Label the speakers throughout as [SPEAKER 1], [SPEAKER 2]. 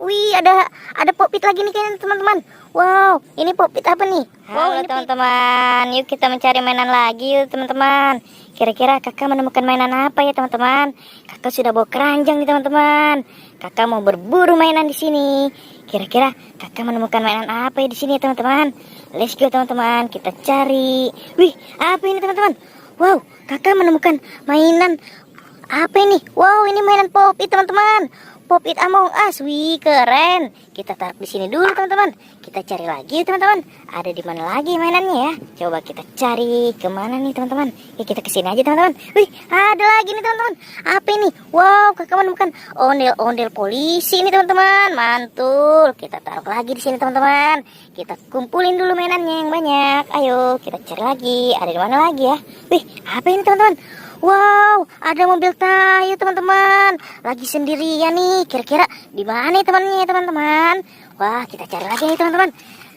[SPEAKER 1] Wih, ada popit lagi nih kayaknya teman-teman. Wow, ini popit apa nih?
[SPEAKER 2] Halo teman-teman, yuk kita mencari mainan lagi yuk teman-teman. Kira-kira kakak menemukan mainan apa ya teman-teman? Kakak sudah bawa keranjang nih teman-teman. Kakak mau berburu mainan di sini. Kira-kira kakak menemukan mainan apa ya di sini teman-teman? Let's go teman-teman, kita cari. Wih, apa ini teman-teman? Wow, kakak menemukan mainan apa ini? Wow, ini mainan popit teman-teman. Popit Among Us, wih keren. Kita taruh di sini dulu teman-teman. Kita cari lagi teman-teman. Ada di mana lagi mainannya ya? Coba kita cari kemana nih teman-teman? Ya kita kesini aja teman-teman. Wih ada lagi nih teman-teman. Apa ini? Wow kakak menemukan ondel-ondel polisi nih teman-teman. Mantul. Kita taruh lagi di sini teman-teman. Kita kumpulin dulu mainannya yang banyak. Ayo kita cari lagi. Ada di mana lagi ya? Wih apa ini teman-teman? Wow, ada mobil Tayo teman-teman. Lagi sendirian nih. Kira-kira di mana temannya teman-teman? Wah, kita cari lagi nih teman-teman.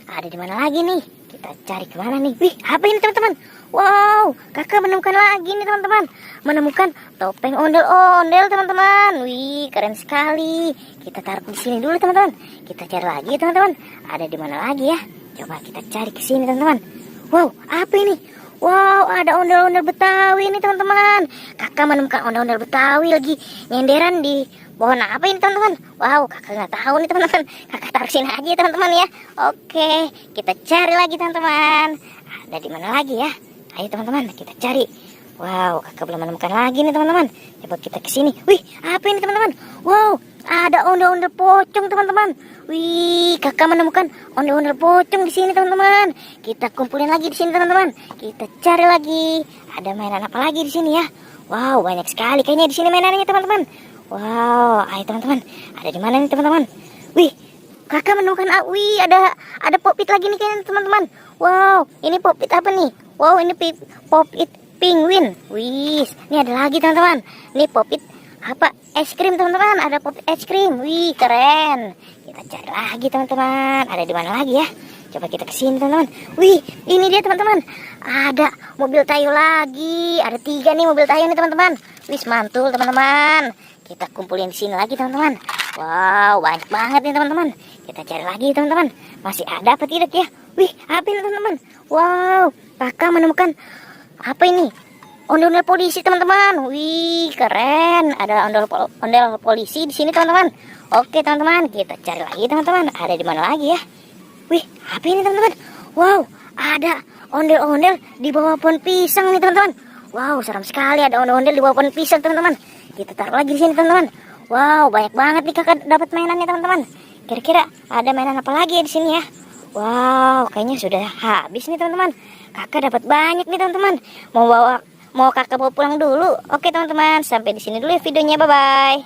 [SPEAKER 2] Ada di mana lagi nih? Kita cari kemana nih? Wih, apa ini teman-teman? Wow, kakak menemukan lagi nih teman-teman. Menemukan topeng ondel-ondel teman-teman. Wih, keren sekali. Kita taruh di sini dulu teman-teman. Kita cari lagi teman-teman. Ada di mana lagi ya? Coba kita cari ke sini teman-teman. Wow, apa ini? Wow, ada ondel-ondel Betawi nih teman-teman. Kakak menemukan ondel-ondel Betawi lagi nyenderan di pohon apa ini teman-teman? Wow, kakak nggak tahu nih teman-teman. Kakak taruh sini aja teman-teman ya. Oke, kita cari lagi teman-teman. Ada di mana lagi ya? Ayo teman-teman, kita cari. Wow, kakak belum menemukan lagi nih teman-teman. Coba kita ke sini. Wih, apa ini teman-teman? Wow, ada ondel-ondel pocong teman-teman. Wih, kakak menemukan ondel-ondel pocong di sini teman-teman. Kita kumpulin lagi di sini teman-teman. Kita cari lagi. Ada mainan apa lagi di sini ya? Wow, banyak sekali kayaknya di sini mainannya teman-teman. Wow, ayo teman-teman. Ada di mana nih teman-teman? Wih, kakak menemukan wih, ada popit lagi nih kayaknya teman-teman. Wow, ini popit apa nih? Wow, ini popit penguin. Wih, ini ada lagi teman-teman. Ini popit apa? Es krim teman-teman. Ada popit es krim. Wih, keren. Kita cari lagi teman-teman. Ada di mana lagi ya? Coba kita kesini teman-teman. Wih, ini dia teman-teman. Ada mobil Tayo lagi. Ada 3 nih mobil Tayo nih teman-teman. Wih, mantul teman-teman. Kita kumpulin di sini lagi teman-teman. Wow, banyak banget nih teman-teman. Kita cari lagi teman-teman. Masih ada apa tidak ya? Wih, apa ini teman-teman? Wow, kakak menemukan apa ini? Ondel-ondel polisi teman-teman. Wih, keren. Ada ondel polisi di sini teman-teman. Oke teman-teman, kita cari lagi teman-teman. Ada di mana lagi ya? Wih, apa ini teman-teman? Wow, ada ondel-ondel di bawah pohon pisang nih teman-teman. Wow, seram sekali ada ondel-ondel di bawah pohon pisang teman-teman. Kita taruh lagi di sini teman-teman. Wow, banyak banget nih kakak dapat mainannya teman-teman. Kira-kira ada mainan apa lagi ya di sini ya? Wow, kayaknya sudah habis nih teman-teman. Kakak dapat banyak nih teman-teman. Mau kakak bawa pulang dulu? Oke teman-teman, sampai di sini dulu ya videonya. Bye bye.